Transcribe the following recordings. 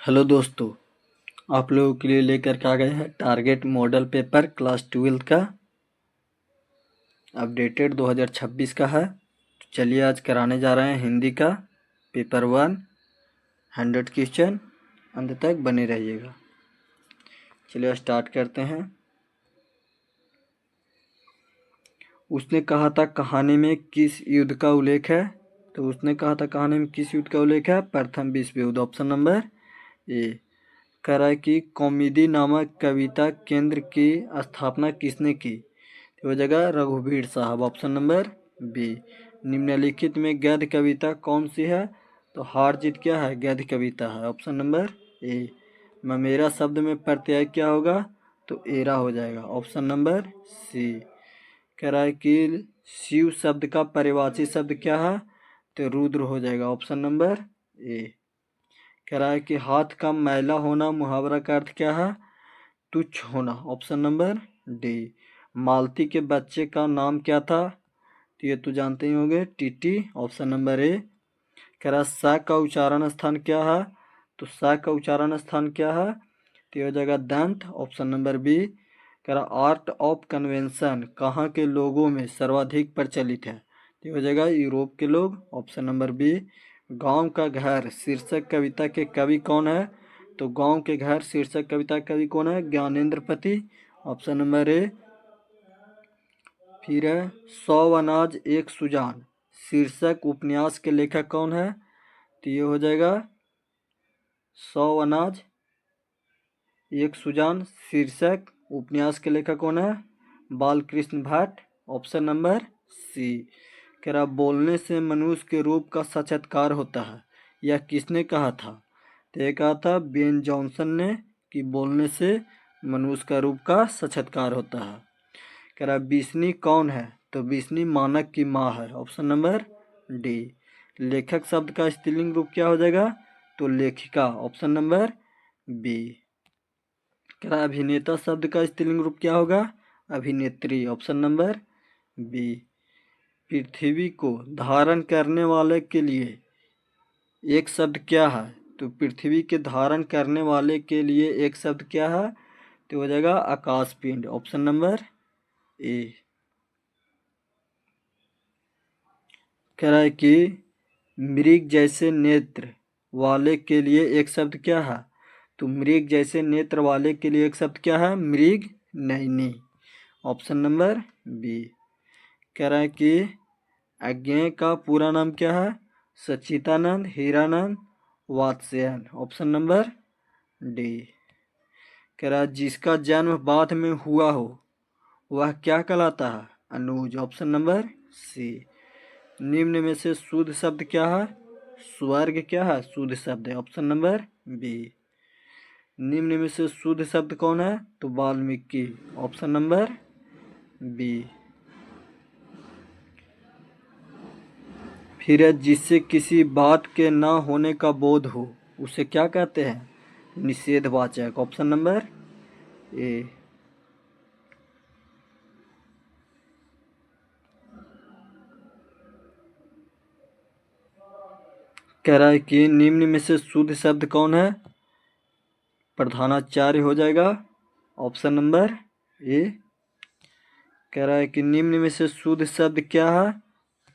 Hello दोस्तों, आप लोगों के लिए लेकर के आ गए हैं टारगेट मॉडल पेपर क्लास 12 का अपडेटेड 2026 का है। तो चलिए आज कराने जा रहे हैं हिंदी का पेपर 1 100 क्वेश्चन। अंत तक बने रहिएगा। चलिए स्टार्ट करते हैं। उसने कहा था कहानी में किस युद्ध का उल्लेख है? तो उसने कहा था कहानी में किस युद्ध का उल्लेख है? प्रथम विश्व युद्ध। Option number A. कह रहा है कि कौमुदी नामक कविता केंद्र की स्थापना किसने की? तो हो जाएगा रघुवीर साहब। Option number B. निम्नलिखित में गद्य कविता कौन सी है? तो हार जीत क्या है? गद्य कविता है। ऑप्शन नंबर ए। ममेरा शब्द में प्रत्यय क्या होगा? तो एरा हो जाएगा। Option number C. कह रहा है कि शिव शब्द का परिवाची शब्द क्या है? तो रुद्र हो जाएगा। Option number A. कह रहा है कि हाथ का मैला होना मुहावरा का अर्थ क्या है? तुच्छ होना। Option number D. मालती के बच्चे का नाम क्या था? तो ये तो जानते ही होंगे, टीटी। Option number A. कह रहा सा का उच्चारण स्थान क्या है? तो सा का उच्चारण स्थान क्या है? तो ये हो जाएगा दंत। Option number B. कह रहा आर्ट ऑफ कन्वेंशन कहाँ के लोगों में सर्वाधिक प्रचलित है? तो ये हो जाएगा यूरोप के लोग। Option number B. गांव का घर शीर्षक कविता के कवि कौन है? तो गांव के घर शीर्षक कविता कवि कौन है? ज्ञानेंद्र पति। ऑप्शन नंबर ए। फिर है 100 अनाज एक सुजान शीर्षक उपन्यास के लेखक कौन है? तो ये हो जाएगा 100 अनाज एक सुजान शीर्षक उपन्यास के लेखक कौन है? Balkrishna Bhatt. Option number C. कह रहा बोलने से मनुष्य के रूप का साक्षात्कार होता है, यह किसने कहा था? तो ये कहा था बेन जॉनसन ने कि बोलने से मनुष्य का रूप का साक्षात्कार होता है। कह रहा बिस्नी कौन है? तो बिस्नी मानक की माँ है। Option number D. लेखक शब्द का स्त्रीलिंग रूप क्या हो जाएगा? तो लेखिका। Option number B. कह रहा अभिनेता शब्द का स्त्रीलिंग रूप क्या होगा? अभिनेत्री। Option number B. पृथ्वी को धारण करने वाले के लिए एक शब्द क्या है? तो पृथ्वी के धारण करने वाले के लिए एक शब्द क्या है? तो हो जाएगा आकाश पिंड। Option number A. कह रहा है कि मृग जैसे नेत्र वाले के लिए एक शब्द क्या है? तो मृग जैसे नेत्र वाले के लिए एक शब्द क्या है? मृग नयनी। Option number B. कह रहा है कि अज्ञेय का पूरा नाम क्या है? Sachchidanand Hiranand Vatsyayan. Option number D. कह रहा है जिसका जन्म बाद में हुआ हो वह क्या कहलाता है? अनुज। Option number C. निम्न में से शुद्ध शब्द क्या है? स्वर्ग क्या है? शुद्ध शब्द है। Option number B. निम्न में से शुद्ध शब्द कौन है? तो वाल्मीकि। Option number B. फिर है जिससे किसी बात के ना होने का बोध हो उसे क्या कहते हैं? निषेधवाचक। Option number A. कह रहा है कि निम्न में से शुद्ध शब्द कौन है? प्रधानाचार्य हो जाएगा। Option number A. कह रहा है कि निम्न में से शुद्ध शब्द क्या है?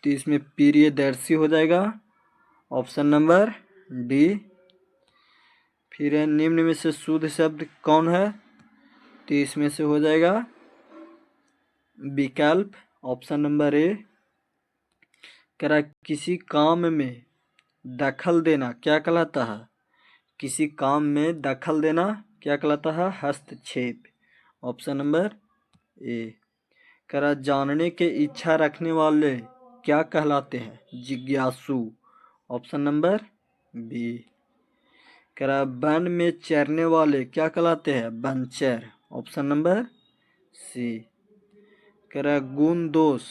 तो इसमें प्रियदर्शी हो जाएगा। Option number D. फिर है निम्न में से शुद्ध शब्द कौन है? तो इसमें से हो जाएगा विकल्प। Option number A. कह रहा है किसी काम में दखल देना क्या कहलाता है? किसी काम में दखल देना क्या कहलाता है? हस्तक्षेप। Option number A. कह रहा जानने के इच्छा रखने वाले क्या कहलाते हैं? जिज्ञासु। Option number B. कह रहा वन में चरने वाले क्या कहलाते हैं? वनचर। Option number C. कह रहा गुण दोष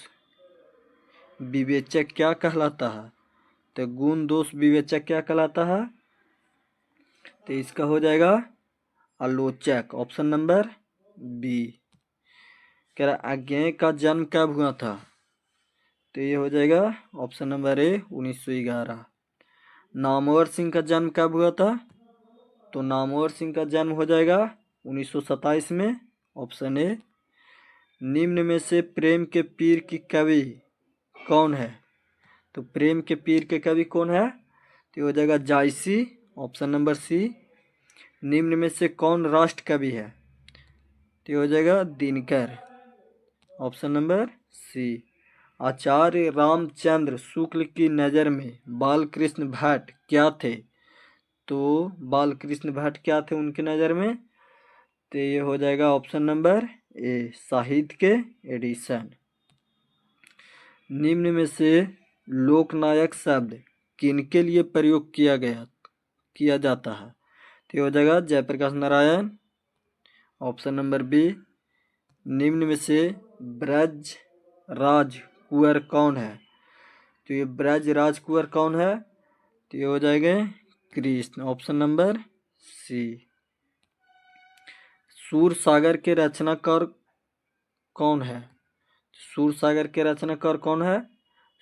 विवेचक क्या कहलाता है? तो गुण दोष विवेचक क्या कहलाता है? तो इसका हो जाएगा आलोचक। Option number B. कह रहा अज्ञेय का जन्म कब हुआ था? तो ये हो जाएगा ऑप्शन नंबर ए 1911। नामवर सिंह का जन्म कब हुआ था? तो नामवर सिंह का जन्म हो जाएगा 1927 में, ऑप्शन ए। निम्न में से प्रेम के पीर की कवि कौन है? तो प्रेम के पीर के कवि कौन है? तो हो जाएगा जायसी, ऑप्शन नंबर सी। निम्न में से कौन राष्ट्र कवि है? तो हो जाएगा दिनकर, ऑप्शन नंबर सी। आचार्य रामचंद्र शुक्ल की नज़र में बालकृष्ण भट्ट क्या थे? तो बालकृष्ण भट्ट क्या थे उनकी नज़र में? तो ये हो जाएगा ऑप्शन नंबर ए, साहित्य के एडिशन। निम्न में से लोकनायक शब्द किनके लिए प्रयोग किया जाता है? तो हो जाएगा Jayaprakash Narayan, option number B. निम्न में से ब्रज राज कुंवर कौन है? तो ये ब्रज राज कुंवर कौन है? तो ये हो जाएगा Krishna, option number C. Sursagar के रचनाकार कौन है? सूरसागर के रचनाकार कौन है?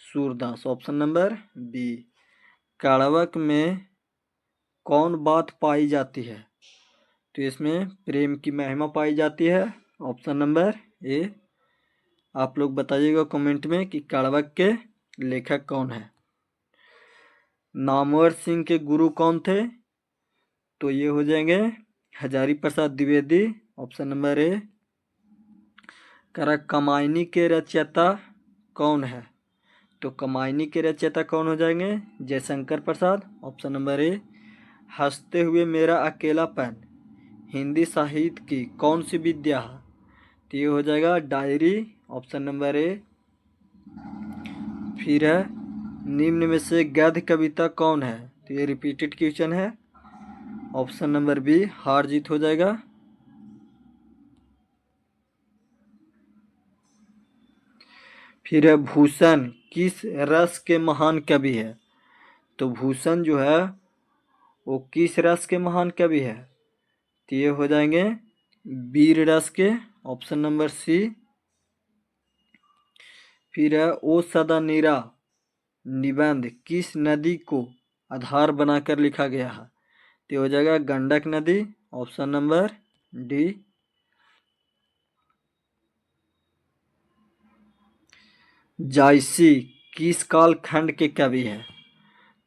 Surdas, option number B. काड़वक में कौन बात पाई जाती है? तो इसमें प्रेम की महिमा पाई जाती है, ऑप्शन नंबर ए। आप लोग बताइएगा कमेंट में कि काड़वक के लेखक कौन है। नामवर सिंह के गुरु कौन थे? तो ये हो जाएंगे Hazari Prasad Dwivedi, option number A. Kamayani के रचयिता कौन है? तो कमायनी के रचयिता कौन हो जाएंगे? जयशंकर प्रसाद, ऑप्शन नंबर ए। हंसते हुए मेरा अकेलापन हिंदी साहित्य की कौन सी विद्या है? तो ये हो जाएगा डायरी, ऑप्शन नंबर ए। फिर है निम्न में से गद्य कविता कौन है? तो ये रिपीटेड क्वेश्चन है, ऑप्शन नंबर बी हार जीत हो जाएगा। फिर है भूषण किस रस के महान कवि है? तो भूषण जो है वो किस रस के महान कवि है? तो ये हो जाएंगे वीर रस के, ऑप्शन नंबर सी। फिर है ओ सदा नीरा निबंध किस नदी को आधार बनाकर लिखा गया है? तो हो जाएगा गंडक नदी, ऑप्शन नंबर डी। जायसी किस काल खंड के कवि है?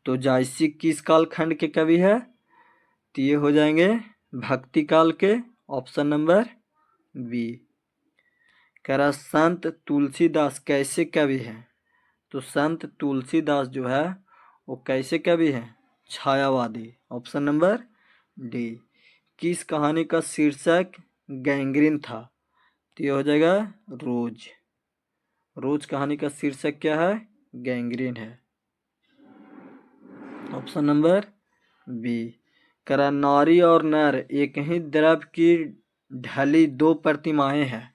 तो जायसी किस काल खंड के कवि है? तो ये हो जाएंगे भक्ति काल के, ऑप्शन नंबर बी। कह रहा संत तुलसीदास कैसे कवि हैं? तो संत तुलसीदास जो है वो कैसे कवि हैं? छायावादी, ऑप्शन नंबर डी। किस कहानी का शीर्षक गैंग्रीन था? तो ये हो जाएगा रोज। रोज कहानी का शीर्षक क्या है? गैंग्रीन है, ऑप्शन नंबर बी। करा नारी और नर एक ही द्रव्य की ढली दो प्रतिमाएं हैं,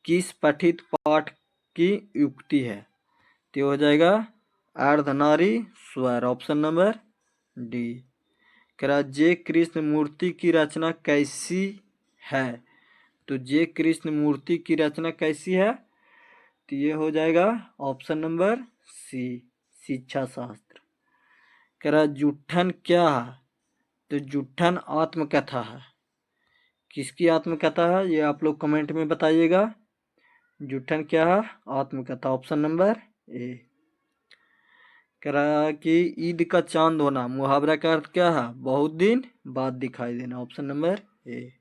किस पठित पाठ की युक्ति है? तो हो जाएगा अर्धनारी स्वर, ऑप्शन नंबर डी। करा जे कृष्ण मूर्ति की रचना कैसी है? तो जे कृष्ण मूर्ति की रचना कैसी है? तो ये हो जाएगा ऑप्शन नंबर सी, शिक्षा शास्त्र। कह रहा जुट्ठन क्या है? तो जुट्ठन आत्मकथा है। किसकी आत्मकथा है ये आप लोग कमेंट में बताइएगा। जुट्ठन क्या है? आत्मकथा, ऑप्शन नंबर ए। कह रहा कि ईद का चांद होना मुहावरा का अर्थ क्या है? बहुत दिन बाद दिखाई देना, ऑप्शन नंबर ए।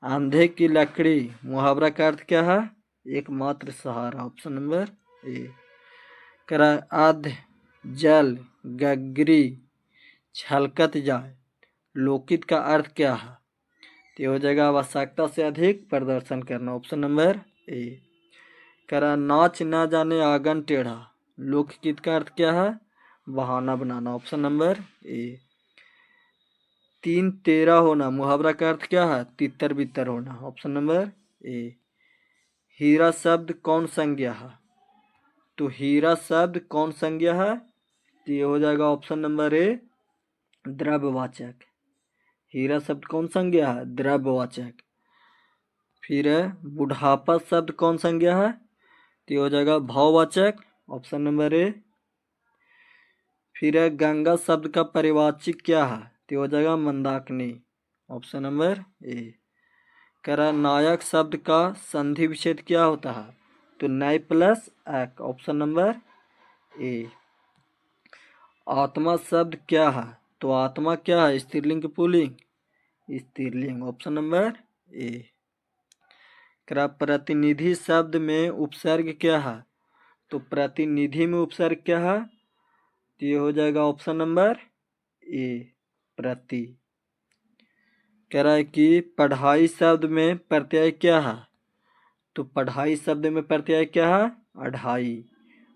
अंधे की लकड़ी मुहावरा का अर्थ क्या है? एकमात्र सहारा, ऑप्शन नंबर ए। कह रहा अध जल गगरी छलकत जाए लोकित का अर्थ क्या है? तो हो जाएगा आवश्यकता से अधिक प्रदर्शन करना, ऑप्शन नंबर ए। करा नाच ना जाने आंगन टेढ़ा लोकगीत का अर्थ क्या है? बहाना बनाना, ऑप्शन नंबर ए। तीन तेरा होना मुहावरा का अर्थ क्या है? तितर बितर होना, ऑप्शन नंबर ए। हीरा शब्द कौन संज्ञा है? तो हीरा शब्द कौन संज्ञा है? तो ये हो जाएगा ऑप्शन नंबर ए द्रव्यवाचक। हीरा शब्द कौन संज्ञा है? द्रव्यवाचक। फिर है बुढ़ापा शब्द कौन संज्ञा है? तो ये हो जाएगा भाववाचक, ऑप्शन नंबर ए। फिर है गंगा शब्द का परिवाचक क्या है? तो हो जाएगा मंदाकिनी, ऑप्शन नंबर ए। कह रहा नायक शब्द का संधि विच्छेद क्या होता है, तो नय प्लस एक, ऑप्शन नंबर ए। आत्मा शब्द क्या है, तो आत्मा क्या है, स्त्रीलिंग की पुल्लिंग, स्त्रीलिंग, ऑप्शन नंबर ए। कह रहा प्रतिनिधि शब्द में उपसर्ग क्या है, तो प्रतिनिधि में उपसर्ग क्या है, तो ये हो जाएगा ऑप्शन नंबर ए, प्रति। कह रहा है कि पढ़ाई शब्द में प्रत्यय क्या है, तो पढ़ाई शब्द में प्रत्यय क्या है, अढ़ाई,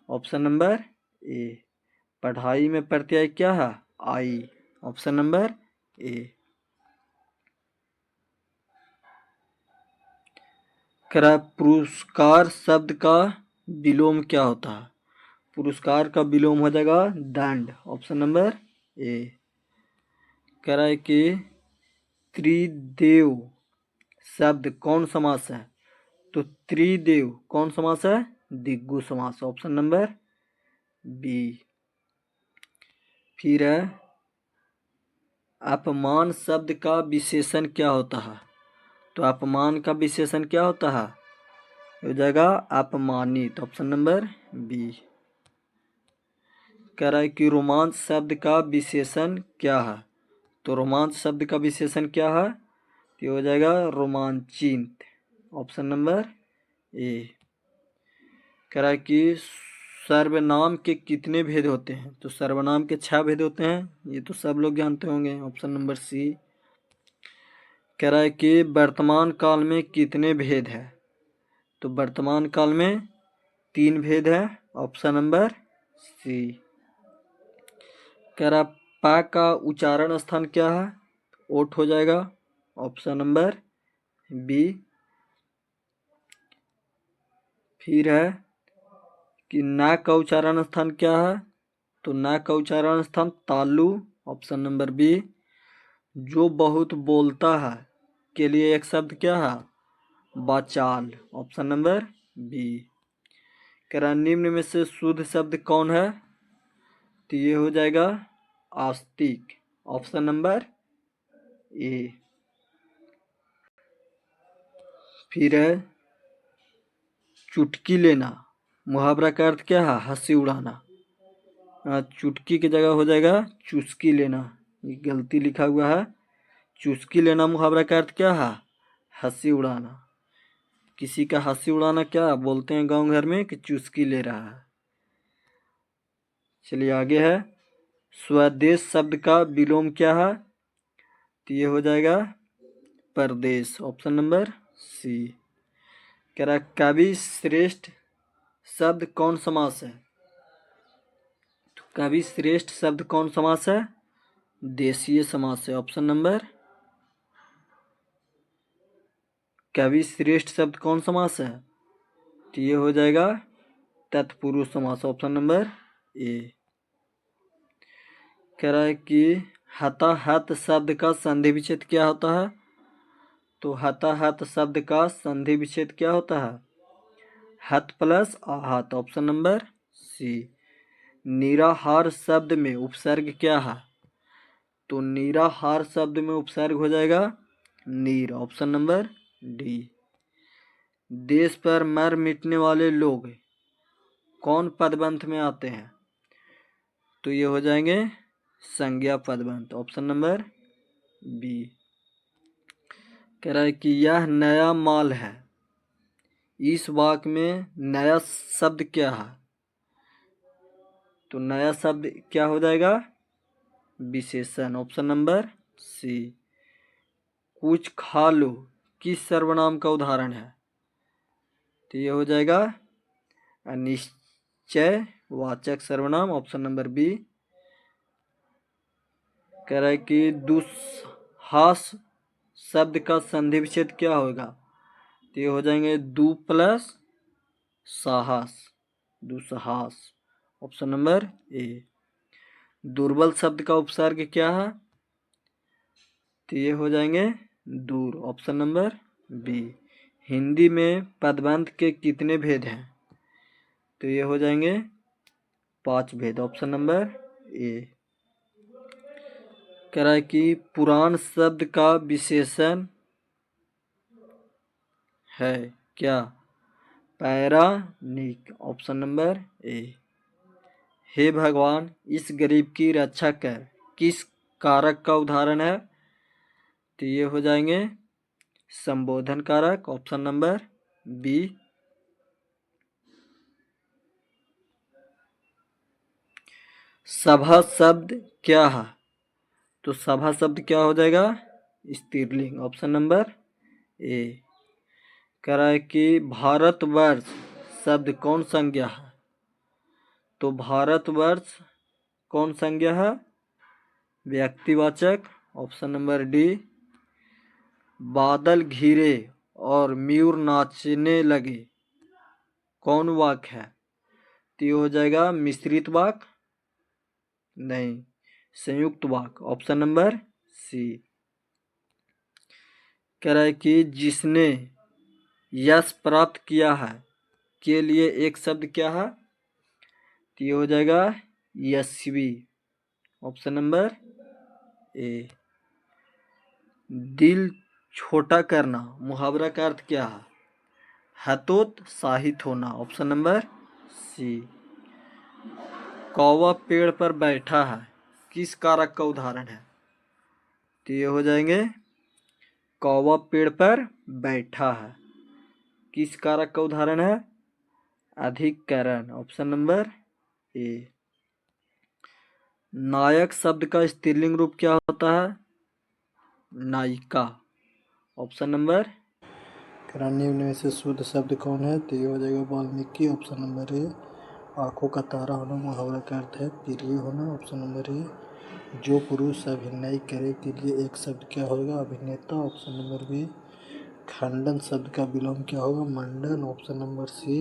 ऑप्शन नंबर ए। पढ़ाई में प्रत्यय क्या है, आई, ऑप्शन नंबर ए। कह रहा पुरस्कार शब्द का विलोम क्या होता है, पुरस्कार का विलोम हो जाएगा दंड, ऑप्शन नंबर ए। कह रहा है कि त्रिदेव शब्द कौन समास है, तो त्रिदेव कौन समास है, दिग्गु समास, ऑप्शन नंबर बी। फिर है अपमान शब्द का विशेषण क्या होता है, तो अपमान का विशेषण क्या होता है, हो जाएगा अपमानित, ऑप्शन नंबर बी। कह रहा है कि रोमांच शब्द का विशेषण क्या है, तो रोमांच शब्द का विशेषण क्या है, तो हो जाएगा रोमांचित, ऑप्शन नंबर ए। कह रहा है कि सर्वनाम के कितने भेद होते हैं, तो सर्वनाम के 6 भेद होते हैं, ये तो सब लोग जानते होंगे, ऑप्शन नंबर सी। कह रहा है कि वर्तमान काल में कितने भेद है, तो वर्तमान काल में 3 भेद है, ऑप्शन नंबर सी। कह रहा पा का उच्चारण स्थान क्या है, ओठ हो जाएगा, ऑप्शन नंबर बी। फिर है कि ना का उच्चारण स्थान क्या है, तो ना का उच्चारण स्थान तालु, ऑप्शन नंबर बी। जो बहुत बोलता है के लिए एक शब्द क्या है, वाचाल, ऑप्शन नंबर बी। कह रहा निम्न में से शुद्ध शब्द कौन है, तो ये हो जाएगा आस्तिक, ऑप्शन नंबर ए। फिर है चुटकी लेना, मुहावरा का अर्थ क्या है, हंसी उड़ाना, चुटकी की जगह हो जाएगा चुस्की लेना, ये गलती लिखा हुआ है। चुस्की लेना मुहावरा का अर्थ क्या है, हंसी उड़ाना। किसी का हंसी उड़ाना क्या बोलते हैं गांव घर में, कि चुस्की ले रहा है। चलिए आगे है स्वदेश शब्द का विलोम क्या है, तो ये हो जाएगा परदेश, ऑप्शन नंबर सी। कह रहा कवि श्रेष्ठ शब्द कौन समास है, तो कवि श्रेष्ठ शब्द कौन समास है, देशीय समास है, ऑप्शन नंबर। कवि श्रेष्ठ शब्द कौन समास है, तो ये हो जाएगा तत्पुरुष समास, ऑप्शन नंबर ए। कह रहा है कि हताहत शब्द का संधि विच्छेद क्या होता है, तो हताहत शब्द का संधि विच्छेद क्या होता है, हत प्लस आहत, ऑप्शन नंबर सी। निराहार शब्द में उपसर्ग क्या है, तो निराहार शब्द में उपसर्ग हो जाएगा नीर, ऑप्शन नंबर डी। देश पर मर मिटने वाले लोग कौन पदबंध में आते हैं, तो ये हो जाएंगे संज्ञा पदबंध, ऑप्शन नंबर बी। कह रहा है कि यह नया माल है, इस वाक्य में नया शब्द क्या है, तो नया शब्द क्या हो जाएगा, विशेषण, ऑप्शन नंबर सी। कुछ खा लो किस सर्वनाम का उदाहरण है, तो ये हो जाएगा अनिश्चय वाचक सर्वनाम, ऑप्शन नंबर बी। कह रहा है कि दुस्साहस शब्द का संधि विच्छेद क्या होगा, तो ये हो जाएंगे दु प्लस साहस, दुस्साहस, ऑप्शन नंबर ए। दुर्बल शब्द का उपसर्ग क्या है, तो ये हो जाएंगे दूर, ऑप्शन नंबर बी। हिंदी में पदबंध के कितने भेद हैं, तो ये हो जाएंगे 5 भेद, ऑप्शन नंबर ए। कह रहा है कि पुराण शब्द का विशेषण है क्या? पैरानिक, ऑप्शन नंबर ए। हे भगवान इस गरीब की रक्षा कर किस कारक का उदाहरण है? तो ये हो जाएंगे संबोधन कारक, ऑप्शन नंबर बी। सभा शब्द क्या है? तो सभा शब्द क्या हो जाएगा? स्त्रीलिंग, ऑप्शन नंबर ए। कह रहा है कि भारतवर्ष शब्द कौन संज्ञा है? तो भारतवर्ष कौन संज्ञा है? व्यक्तिवाचक, ऑप्शन नंबर डी। बादल घिरे और मयूर नाचने लगे कौन वाक्य है? तो ये हो जाएगा मिश्रित वाक्य, नहीं संयुक्त वाक्य, ऑप्शन नंबर सी। कह रहा है कि जिसने यश प्राप्त किया है के लिए एक शब्द क्या है? तो ये हो जाएगा यशस्वी, ऑप्शन नंबर ए। दिल छोटा करना मुहावरा का अर्थ क्या है? हतोत्साहित होना, ऑप्शन नंबर सी। कौवा पेड़ पर बैठा है किस कारक का उदाहरण है? तो ये हो जाएंगे कौवा पेड़ पर बैठा है किस कारक का उदाहरण है? अधिकरण, ऑप्शन नंबर ए। नायक शब्द का स्त्रीलिंग रूप क्या होता है? नायिका, ऑप्शन नंबर। निम्न में से शुद्ध शब्द कौन है? तो ये हो जाएगा वाल्मीकि, ऑप्शन नंबर ए। आंखों का तारा होना मुहावरा का अर्थ है प्रिय होना, ऑप्शन नंबर ए। जो पुरुष अभिनय करे के लिए एक शब्द क्या होगा? अभिनेता, ऑप्शन नंबर बी। खंडन शब्द का विलोम क्या होगा? मंडन, ऑप्शन नंबर सी।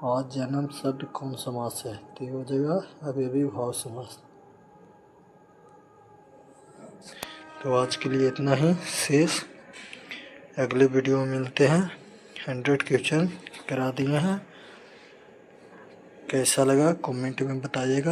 और जन्म शब्द कौन समास है? तो ये हो जाएगा अव्ययी भाव समास। तो आज के लिए इतना ही शेष, अगले वीडियो में मिलते हैं। 100 क्वेश्चन करा दिए हैं, कैसा लगा कमेंट में बताइएगा।